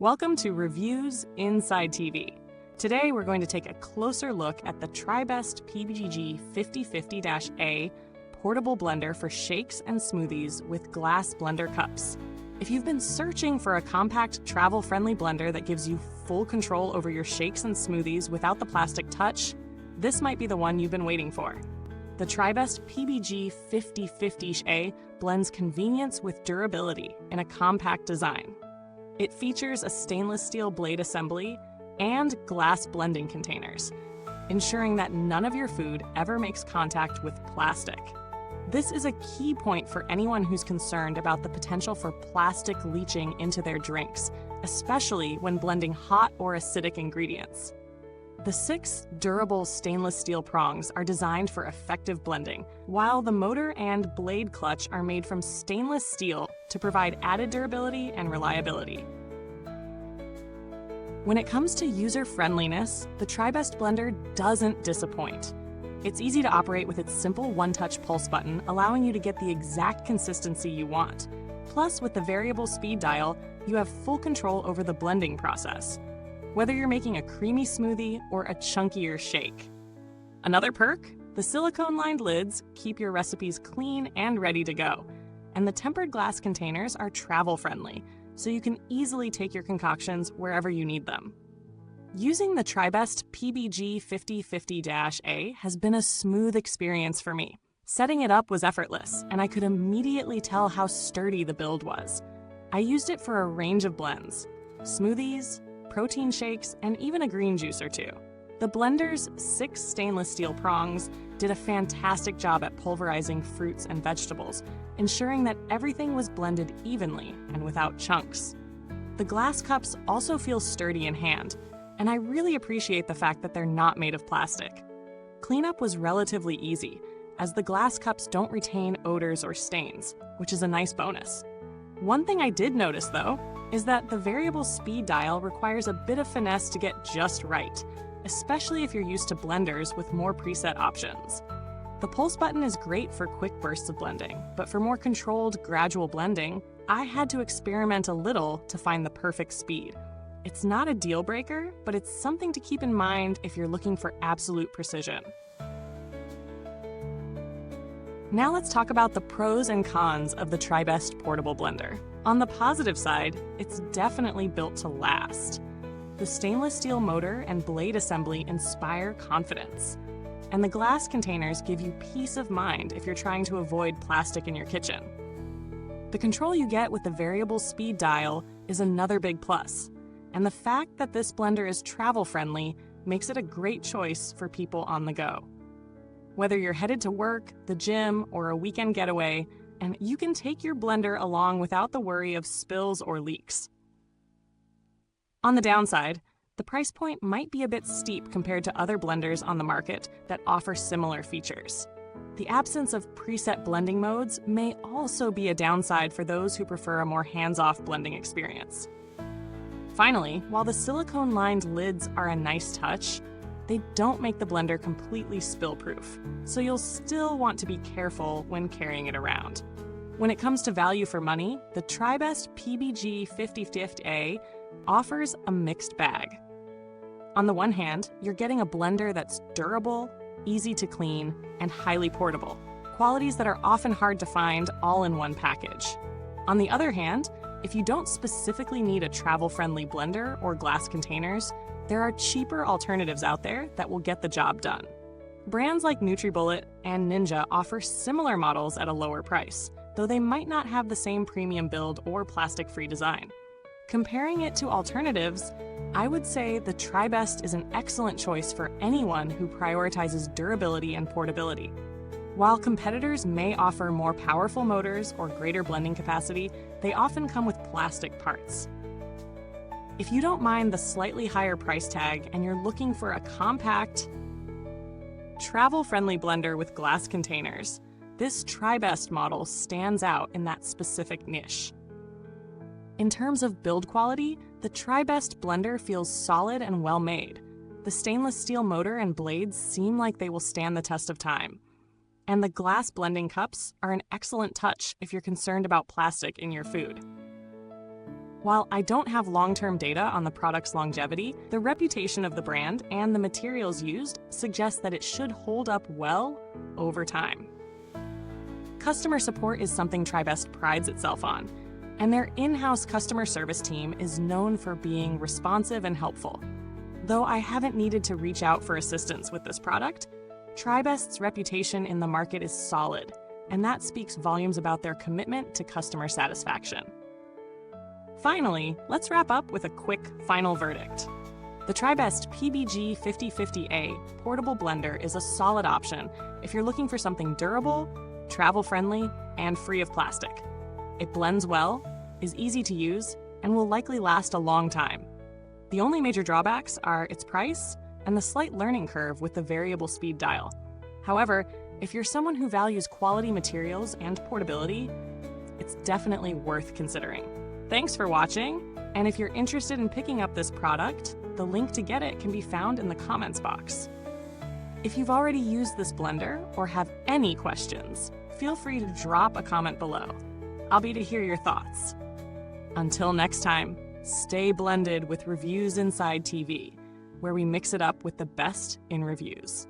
Welcome to Reviews Inside TV. Today we're going to take a closer look at the Tribest PBG-5050-A Portable Blender for shakes and smoothies with glass blender cups. If you've been searching for a compact, travel-friendly blender that gives you full control over your shakes and smoothies without the plastic touch, this might be the one you've been waiting for. The Tribest PBG-5050-A blends convenience with durability in a compact design. It features a stainless steel blade assembly and glass blending containers, ensuring that none of your food ever makes contact with plastic. This is a key point for anyone who's concerned about the potential for plastic leaching into their drinks, especially when blending hot or acidic ingredients. The 6 durable stainless steel prongs are designed for effective blending, while the motor and blade clutch are made from stainless steel to provide added durability and reliability. When it comes to user-friendliness, the Tribest blender doesn't disappoint. It's easy to operate with its simple one-touch pulse button, allowing you to get the exact consistency you want. Plus, with the variable speed dial, you have full control over the blending process, whether you're making a creamy smoothie or a chunkier shake. Another perk? The silicone-lined lids keep your recipes clean and ready to go. And the tempered glass containers are travel-friendly, so you can easily take your concoctions wherever you need them. Using the Tribest PBG-5050-A has been a smooth experience for me. Setting it up was effortless, and I could immediately tell how sturdy the build was. I used it for a range of blends: smoothies, protein shakes, and even a green juice or two. The blender's 6 stainless steel prongs did a fantastic job at pulverizing fruits and vegetables, ensuring that everything was blended evenly and without chunks. The glass cups also feel sturdy in hand, and I really appreciate the fact that they're not made of plastic. Cleanup was relatively easy, as the glass cups don't retain odors or stains, which is a nice bonus. One thing I did notice, though, is that the variable speed dial requires a bit of finesse to get just right, especially if you're used to blenders with more preset options. The pulse button is great for quick bursts of blending, but for more controlled, gradual blending, I had to experiment a little to find the perfect speed. It's not a deal breaker, but it's something to keep in mind if you're looking for absolute precision. Now let's talk about the pros and cons of the Tribest Portable Blender. On the positive side, it's definitely built to last. The stainless steel motor and blade assembly inspire confidence, and the glass containers give you peace of mind if you're trying to avoid plastic in your kitchen. The control you get with the variable speed dial is another big plus, and the fact that this blender is travel-friendly makes it a great choice for people on the go. Whether you're headed to work, the gym, or a weekend getaway, and you can take your blender along without the worry of spills or leaks. On the downside, the price point might be a bit steep compared to other blenders on the market that offer similar features. The absence of preset blending modes may also be a downside for those who prefer a more hands-off blending experience. Finally, while the silicone-lined lids are a nice touch, they don't make the blender completely spill-proof, so you'll still want to be careful when carrying it around. When it comes to value for money, the Tribest PBG-5050-A offers a mixed bag. On the one hand, you're getting a blender that's durable, easy to clean, and highly portable, qualities that are often hard to find all in one package. On the other hand, if you don't specifically need a travel-friendly blender or glass containers, there are cheaper alternatives out there that will get the job done. Brands like NutriBullet and Ninja offer similar models at a lower price, though they might not have the same premium build or plastic-free design. Comparing it to alternatives, I would say the Tribest is an excellent choice for anyone who prioritizes durability and portability. While competitors may offer more powerful motors or greater blending capacity, they often come with plastic parts. If you don't mind the slightly higher price tag and you're looking for a compact, travel-friendly blender with glass containers, this Tribest model stands out in that specific niche. In terms of build quality, the Tribest blender feels solid and well-made. The stainless steel motor and blades seem like they will stand the test of time. And the glass blending cups are an excellent touch if you're concerned about plastic in your food. While I don't have long-term data on the product's longevity, the reputation of the brand and the materials used suggest that it should hold up well over time. Customer support is something Tribest prides itself on, and their in-house customer service team is known for being responsive and helpful. Though I haven't needed to reach out for assistance with this product, Tribest's reputation in the market is solid, and that speaks volumes about their commitment to customer satisfaction. Finally, let's wrap up with a quick final verdict. The Tribest PBG-5050-A Portable Blender is a solid option if you're looking for something durable, travel-friendly, and free of plastic. It blends well, is easy to use, and will likely last a long time. The only major drawbacks are its price and the slight learning curve with the variable speed dial. However, if you're someone who values quality materials and portability, it's definitely worth considering. Thanks for watching, and if you're interested in picking up this product, the link to get it can be found in the comments box. If you've already used this blender or have any questions, feel free to drop a comment below. I'll be to hear your thoughts. Until next time, stay blended with Reviewsinside TV, where we mix it up with the best in reviews.